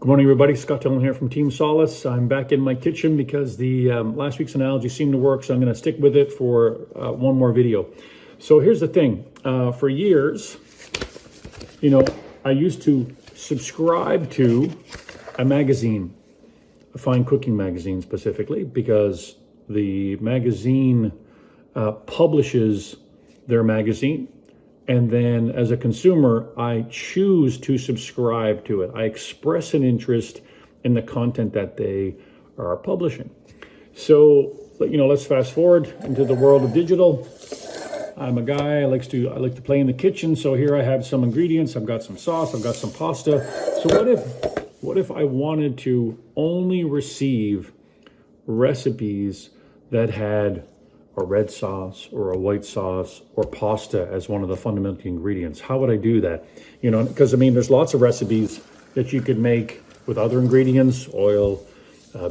Good morning, everybody. Scott Dillon here from Team Solace. I'm back in my kitchen because the last week's analogy seemed to work, so I'm going to stick with it for one more video. So here's the thing. For years, I used to subscribe to a magazine, a fine cooking magazine specifically, because the magazine publishes their magazine. And then as a consumer, I choose to subscribe to it. I express an interest in the content that they are publishing. So, let's fast forward into the world of digital. I'm a guy, I like to play in the kitchen. So here I have some ingredients. I've got some sauce, I've got some pasta. So what if I wanted to only receive recipes that had a red sauce or a white sauce or pasta as one of the fundamental ingredients? How would I do that? Because there's lots of recipes that you could make with other ingredients, oil,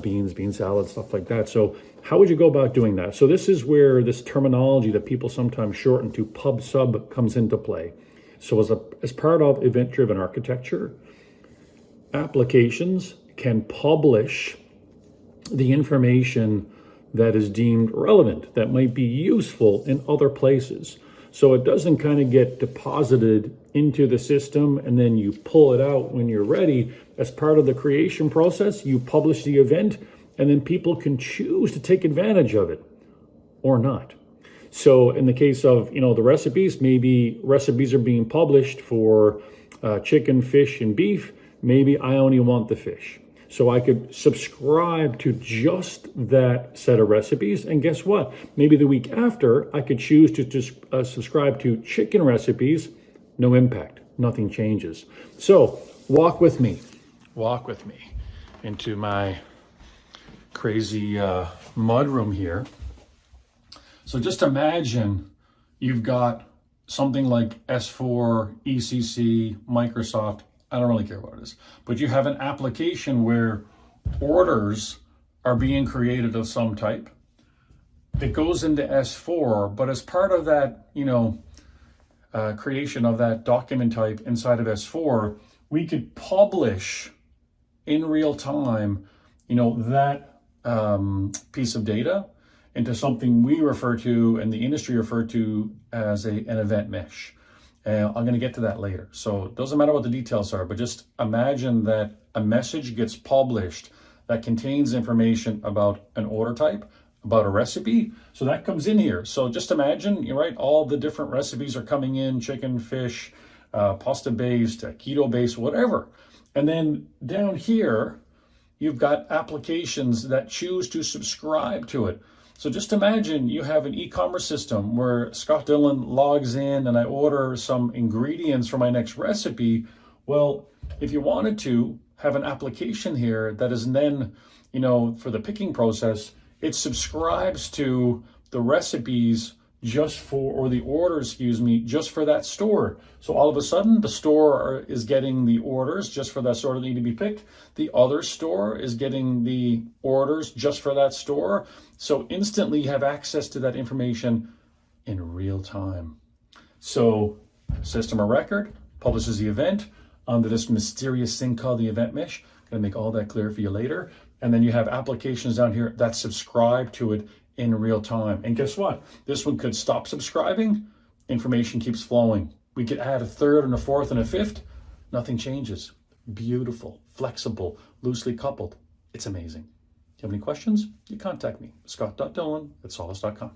beans, bean salad, stuff like that. So how would you go about doing that? So this is where this terminology that people sometimes shorten to pub sub comes into play. So as part of event-driven architecture, applications can publish the information that is deemed relevant, that might be useful in other places. So it doesn't kind of get deposited into the system and then you pull it out when you're ready. As part of the creation process, you publish the event and then people can choose to take advantage of it or not. So in the case of, the recipes, maybe recipes are being published for chicken, fish, and beef. Maybe I only want the fish. So I could subscribe to just that set of recipes. And guess what? Maybe the week after, I could choose to just subscribe to chicken recipes. No impact. Nothing changes. So walk with me into my crazy mudroom here. So just imagine you've got something like S4, ECC, Microsoft. I don't really care what it is, but you have an application where orders are being created of some type. It goes into S4, but as part of that, creation of that document type inside of S4, we could publish in real time, that piece of data into something we refer to and the industry refer to as an event mesh. And I'm going to get to that later. So it doesn't matter what the details are, but just imagine that a message gets published that contains information about an order type, about a recipe. So that comes in here. So just imagine, all the different recipes are coming in: chicken, fish, pasta-based, keto-based, whatever. And then down here, you've got applications that choose to subscribe to it. So just imagine you have an e-commerce system where Scott Dillon logs in and I order some ingredients for my next recipe. Well, if you wanted to have an application here that is then, for the picking process, it subscribes to the recipes or the orders, just for that store. So all of a sudden the store is getting the orders just for that store that need to be picked. The other store is getting the orders just for that store. So instantly you have access to that information in real time. So system of record publishes the event under this mysterious thing called the event mesh. I'm gonna make all that clear for you later. And then you have applications down here that subscribe to it in real time. And guess what? This one could stop subscribing. Information keeps flowing. We could add a third and a fourth and a fifth. Nothing changes. Beautiful, flexible, loosely coupled. It's amazing. If you have any questions, you contact me, scott.dillon@solace.com.